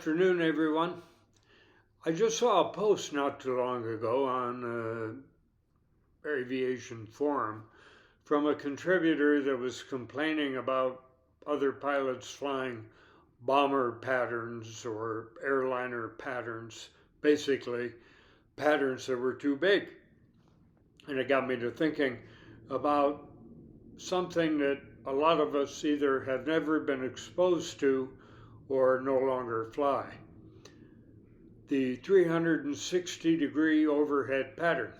afternoon, everyone. I just saw a post not too long ago on aviation forum from a contributor that was complaining about other pilots flying bomber patterns or airliner patterns, basically patterns that were too big. And it got me to thinking about something that a lot of us either have never been exposed to or no longer fly. The 360-degree overhead pattern,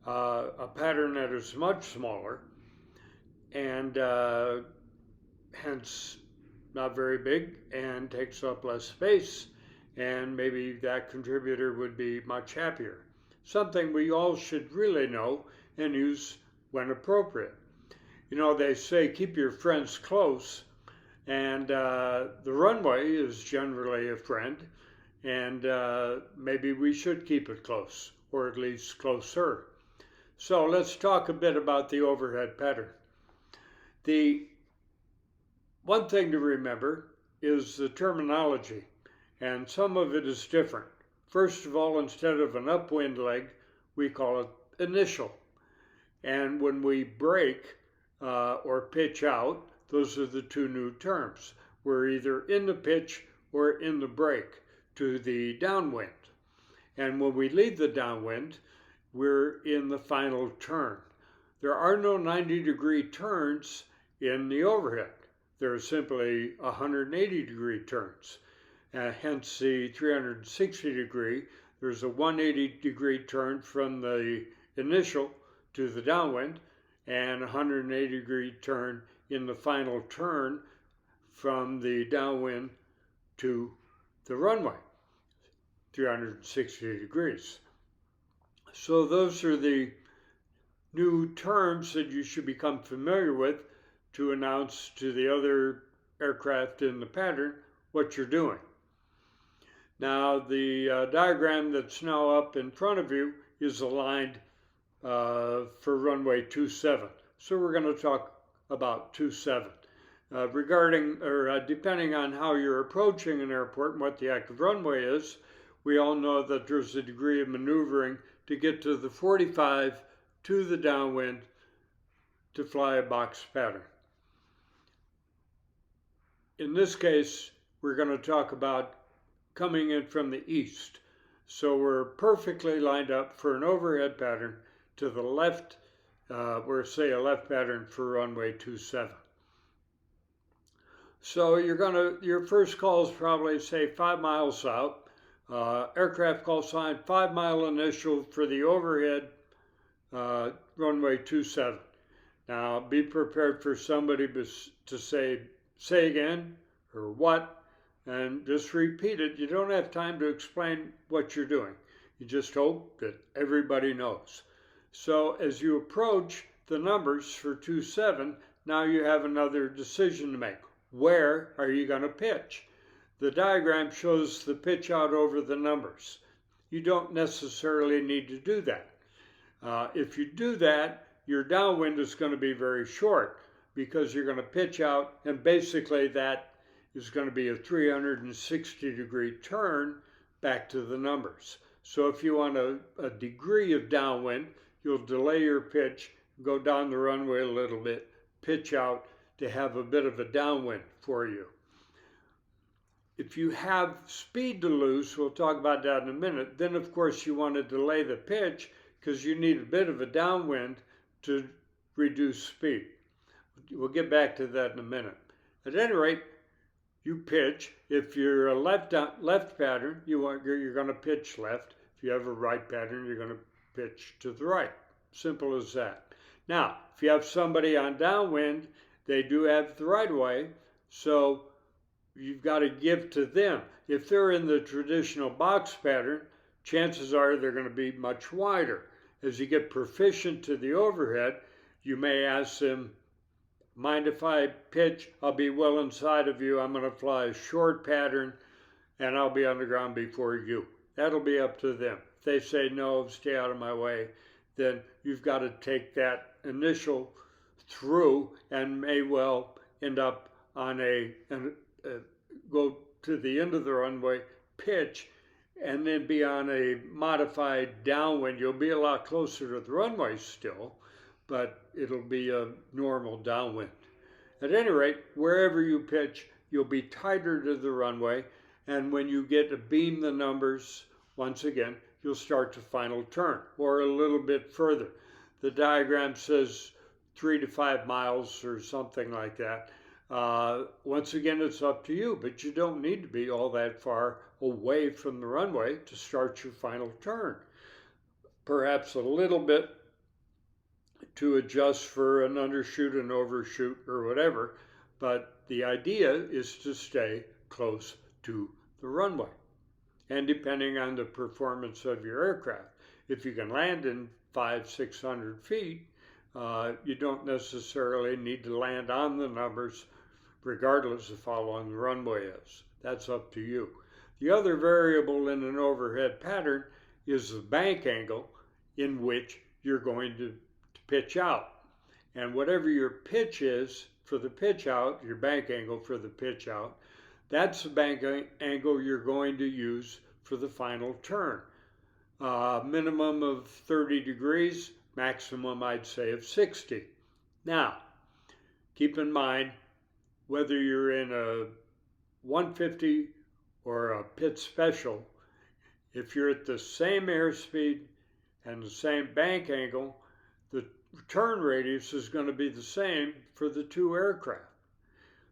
a pattern that is much smaller and hence not very big and takes up less space, and maybe that contributor would be much happier. Something we all should really know and use when appropriate. You know, they say keep your friends close, and the runway is generally a friend, and maybe we should keep it close, or at least closer. So let's talk a bit about the overhead pattern. The one thing to remember is the terminology, and some of it is different. First of all, instead of an upwind leg, we call it initial. And when we break or pitch out, those are the two new terms. We're either in the pitch or in the break to the downwind. And when we leave the downwind, we're in the final turn. There are no 90-degree turns in the overhead. There are simply 180-degree turns. Hence the 360-degree. There's a 180-degree turn from the initial to the downwind and a 180-degree turn in the final turn from the downwind to the runway, 360 degrees. So those are the new terms that you should become familiar with to announce to the other aircraft in the pattern what you're doing. Now the diagram that's now up in front of you is aligned for runway 27. So we're going to talk about 27. Depending on how you're approaching an airport and what the active runway is, we all know that there's a degree of maneuvering to get to the 45 to the downwind to fly a box pattern. In this case, we're going to talk about coming in from the east. So we're perfectly lined up for an overhead pattern to the left. We're say a left pattern for runway 27. So your first call is probably say 5 miles out. Aircraft call sign 5 mile initial for the overhead runway 27. Now be prepared for somebody to say again or what, and just repeat it. You don't have time to explain what you're doing. You just hope that everybody knows. So as you approach the numbers for 27, now you have another decision to make. Where are you going to pitch? The diagram shows the pitch out over the numbers. You don't necessarily need to do that. If you do that, your downwind is going to be very short because you're going to pitch out, and basically that is going to be a 360-degree turn back to the numbers. So if you want a degree of downwind, you'll delay your pitch, go down the runway a little bit, pitch out to have a bit of a downwind for you. If you have speed to lose, we'll talk about that in a minute, then of course you want to delay the pitch because you need a bit of a downwind to reduce speed. We'll get back to that in a minute. At any rate, you pitch. If you're a left pattern, you're going to pitch left. If you have a right pattern, you're going to pitch to the right. Simple as that. Now, if you have somebody on downwind, they do have the right way, so you've got to give to them. If they're in the traditional box pattern, chances are they're going to be much wider. As you get proficient to the overhead, you may ask them, mind if I pitch? I'll be well inside of you. I'm going to fly a short pattern, and I'll be on the ground before you. That'll be up to them. If they say, no, stay out of my way, then you've got to take that initial through and may well end up on go to the end of the runway, pitch, and then be on a modified downwind. You'll be a lot closer to the runway still, but it'll be a normal downwind. At any rate, wherever you pitch, you'll be tighter to the runway, and when you get to beam the numbers, once again, you'll start to final turn, or a little bit further. The diagram says 3 to 5 miles or something like that. Once again, it's up to you, but you don't need to be all that far away from the runway to start your final turn. Perhaps a little bit to adjust for an undershoot, an overshoot, or whatever, but the idea is to stay close to the runway. And depending on the performance of your aircraft, if you can land in 500-600 feet, you don't necessarily need to land on the numbers regardless of how long the runway is. That's up to you. The other variable in an overhead pattern is the bank angle in which you're going to pitch out. And whatever your pitch is for the pitch out, your bank angle for the pitch out, that's the bank angle you're going to use for the final turn. Minimum of 30 degrees, maximum I'd say of 60. Now, keep in mind, whether you're in a 150 or a pit special, if you're at the same airspeed and the same bank angle, the turn radius is going to be the same for the two aircraft.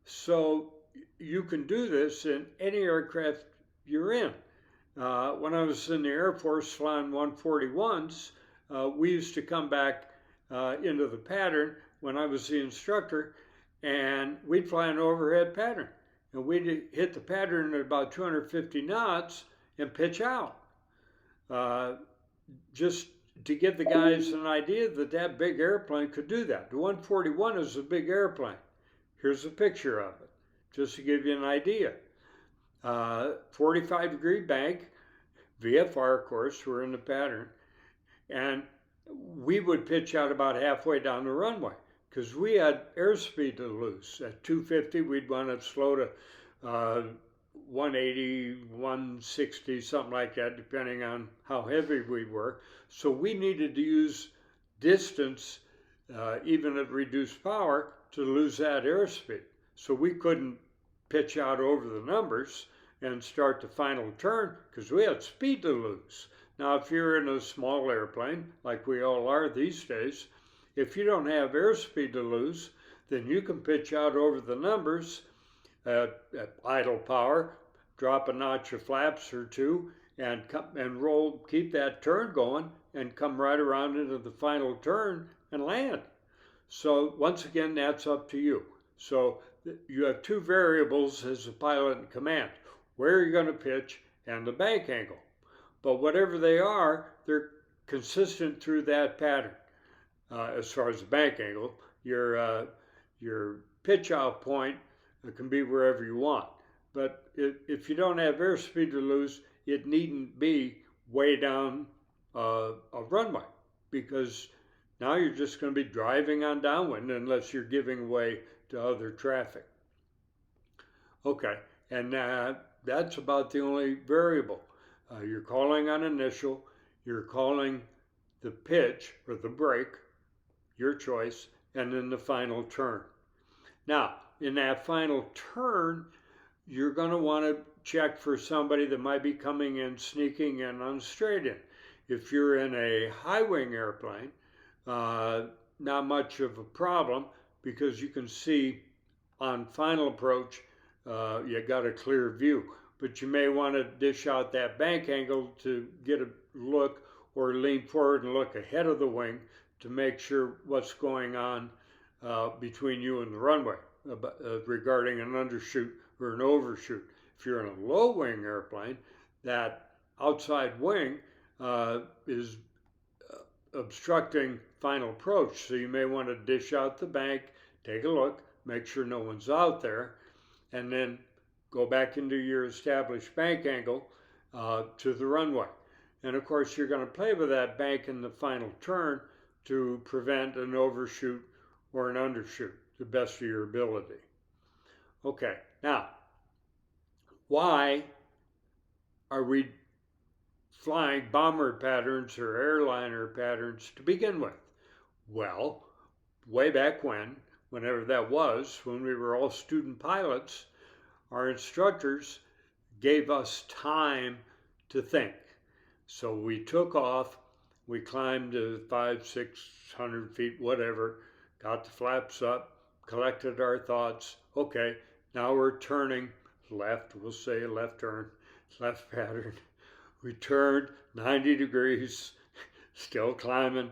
So you can do this in any aircraft you're in. When I was in the Air Force flying 141s, we used to come back into the pattern when I was the instructor, and we'd fly an overhead pattern. And we'd hit the pattern at about 250 knots and pitch out. Just to give the guys an idea that that big airplane could do that. The 141 is a big airplane. Here's a picture of it, just to give you an idea. 45-degree bank, VFR, of course, we're in the pattern, and we would pitch out about halfway down the runway because we had airspeed to lose. At 250, we'd want to slow to 180, 160, something like that, depending on how heavy we were. So we needed to use distance, even at reduced power, to lose that airspeed. So we couldn't pitch out over the numbers and start the final turn because we had speed to lose. Now, if you're in a small airplane, like we all are these days, if you don't have airspeed to lose, then you can pitch out over the numbers at idle power, drop a notch of flaps or two, and roll, keep that turn going, and come right around into the final turn and land. So once again, that's up to you. So you have two variables as a pilot in command: where you're going to pitch and the bank angle. But whatever they are, they're consistent through that pattern. As far as the bank angle, your pitch out point can be wherever you want. But if you don't have airspeed to lose, it needn't be way down a runway, because now you're just going to be driving on downwind unless you're giving way to other traffic. Okay, and that's about the only variable. You're calling on initial, you're calling the pitch or the break, your choice, and then the final turn. Now, in that final turn, you're going to want to check for somebody that might be coming in, sneaking in on straight in. If you're in a high wing airplane, not much of a problem, because you can see on final approach, you got a clear view. But you may want to dish out that bank angle to get a look, or lean forward and look ahead of the wing to make sure what's going on between you and the runway regarding an undershoot or an overshoot. If you're in a low wing airplane, that outside wing is obstructing final approach. So you may want to dish out the bank, take a look, make sure no one's out there, and then go back into your established bank angle to the runway. And of course, you're going to play with that bank in the final turn to prevent an overshoot or an undershoot to the best of your ability. Okay, now, why are we flying bomber patterns or airliner patterns to begin with? Well, way back when, whenever that was, when we were all student pilots, our instructors gave us time to think. So we took off, we climbed to 500, 600 feet, whatever, got the flaps up, collected our thoughts. Okay, now we're turning left, we'll say left turn, left pattern. We turned 90 degrees, still climbing,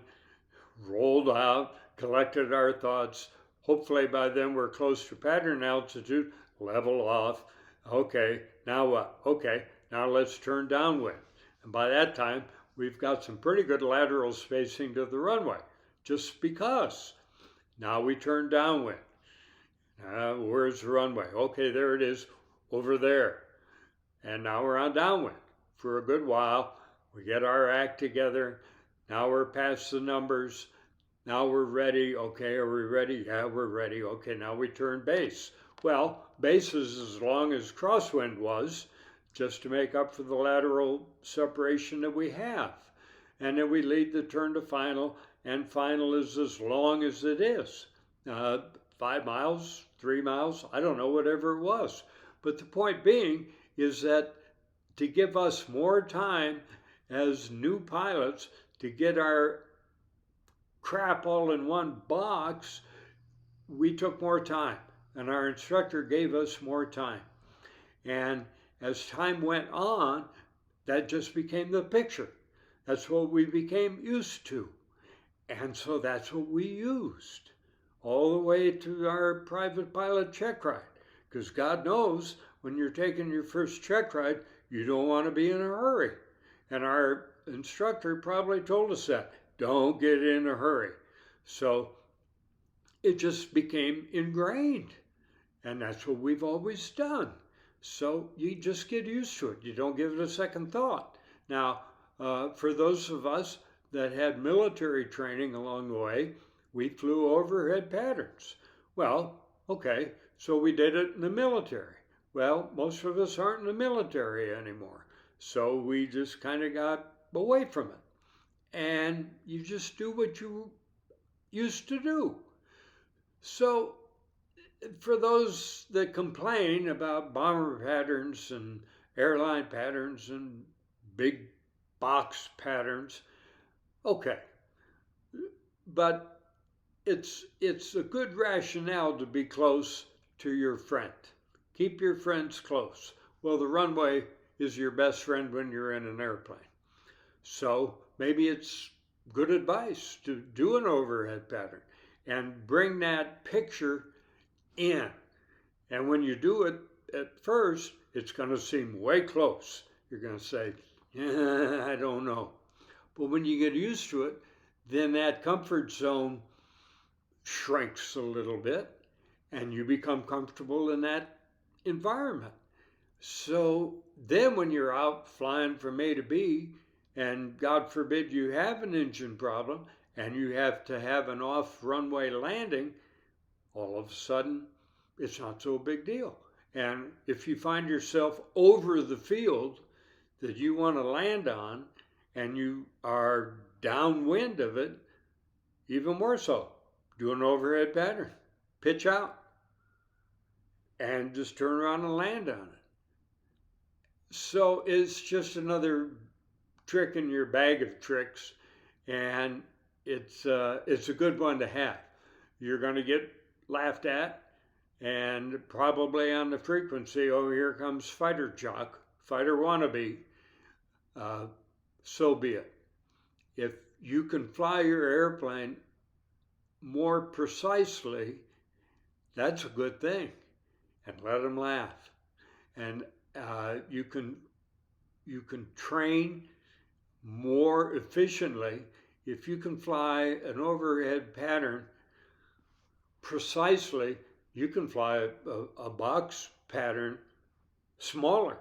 rolled out, collected our thoughts. Hopefully by then we're close to pattern altitude, level off. Okay, now what? Okay, now let's turn downwind. And by that time, we've got some pretty good lateral spacing to the runway, just because. Now we turn downwind. Where's the runway? Okay, there it is, over there. And now we're on downwind for a good while. We get our act together. Now we're past the numbers. Now we're ready. Okay, are we ready? Yeah, we're ready. Okay, now we turn base. Well, base is as long as crosswind was, just to make up for the lateral separation that we have. And then we lead the turn to final, and final is as long as it is. 5 miles, 3 miles, I don't know, whatever it was. But the point being is that to give us more time as new pilots to get our crap all in one box, we took more time, and our instructor gave us more time. And as time went on, that just became the picture. That's what we became used to. And so that's what we used all the way to our private pilot check ride. Because God knows when you're taking your first check ride, you don't want to be in a hurry. And our instructor probably told us that. Don't get in a hurry. So it just became ingrained. And that's what we've always done. So you just get used to it. You don't give it a second thought. Now, for those of us that had military training along the way, we flew overhead patterns. Well, okay, so we did it in the military. Well, most of us aren't in the military anymore. So we just kind of got away from it. And you just do what you used to do. So for those that complain about bomber patterns and airline patterns and big box patterns, okay. But it's a good rationale to be close to your friend. Keep your friends close. Well, the runway is your best friend when you're in an airplane. So maybe it's good advice to do an overhead pattern and bring that picture in. And when you do it at first, it's going to seem way close. You're going to say, I don't know. But when you get used to it, then that comfort zone shrinks a little bit and you become comfortable in that environment. So then when you're out flying from A to B, and God forbid you have an engine problem and you have to have an off runway landing, all of a sudden it's not so big deal. And if you find yourself over the field that you want to land on and you are downwind of it, even more so, do an overhead pattern, pitch out, and just turn around and land on it. So it's just another trick in your bag of tricks, and it's a good one to have. You're going to get laughed at, and probably on the frequency, oh, here comes fighter jock, fighter wannabe. So be it. If you can fly your airplane more precisely, that's a good thing, and let them laugh. And you can train more efficiently if you can fly an overhead pattern precisely. You can fly a box pattern smaller.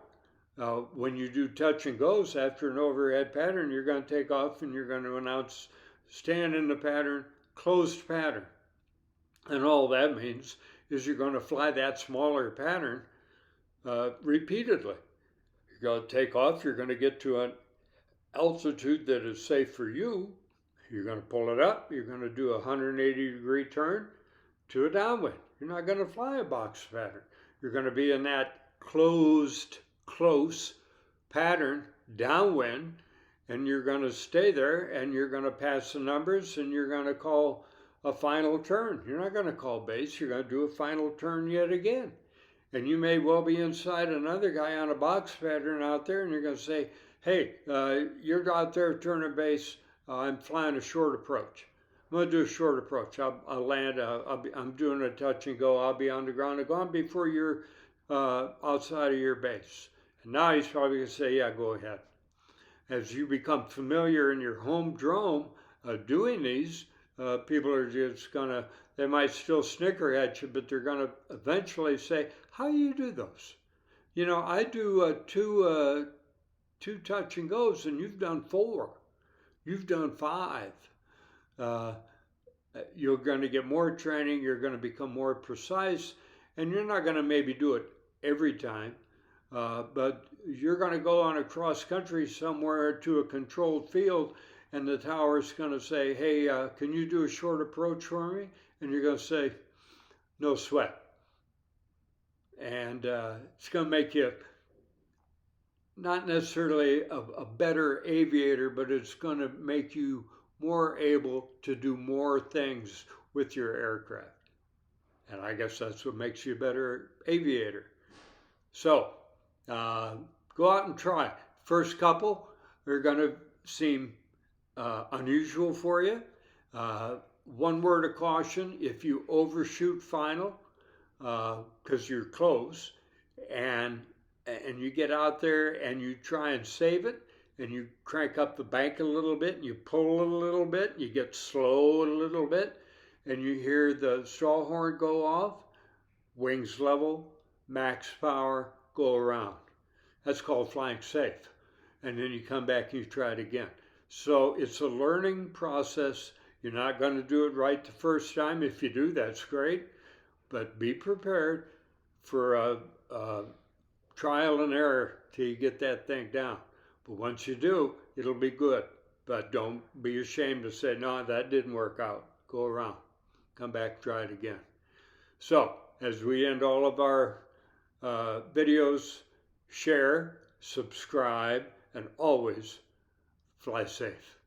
When you do touch and goes after an overhead pattern, you're going to take off and you're going to announce stand in the pattern, closed pattern. And all that means is you're going to fly that smaller pattern repeatedly. You're going to take off. You're going to get to an altitude that is safe for you. You're going to pull it up. You're going to do a 180-degree turn to a downwind. You're not going to fly a box pattern. You're going to be in that close pattern downwind, and you're going to stay there, and you're going to pass the numbers, and you're going to call a final turn. You're not going to call base. You're going to do a final turn yet again. And you may well be inside another guy on a box pattern out there, and you're going to say, hey, you're out there turning base. I'm flying a short approach. I'm going to do a short approach. I'll land. I'm doing a touch and go. I'll be on the ground. I'll go on before you're outside of your base. And now he's probably going to say, yeah, go ahead. As you become familiar in your home drone doing these, people are just going to, they might still snicker at you, but they're going to eventually say, how do you do those? You know, I do two touch and goes, and you've done 4. You've done 5. You're going to get more training. You're going to become more precise, and you're not going to maybe do it every time, but you're going to go on a cross country somewhere to a controlled field, and the tower's going to say, hey, can you do a short approach for me? And you're going to say, no sweat. And it's going to make you not necessarily a better aviator, but it's going to make you more able to do more things with your aircraft. And I guess that's what makes you a better aviator. So go out and try. First couple are going to seem unusual for you. One word of caution: if you overshoot final, because you're close, and you get out there and you try and save it, and you crank up the bank a little bit, and you pull a little bit, and you get slow a little bit, and you hear the stall horn go off, wings level, max power, go around. That's called flying safe. And then you come back and you try it again. So it's a learning process. You're not going to do it right the first time. If you do, that's great. But be prepared for a trial and error till you get that thing down. But once you do, it'll be good. But don't be ashamed to say, no, that didn't work out. Go around. Come back, try it again. So as we end all of our videos, share, subscribe, and always fly safe.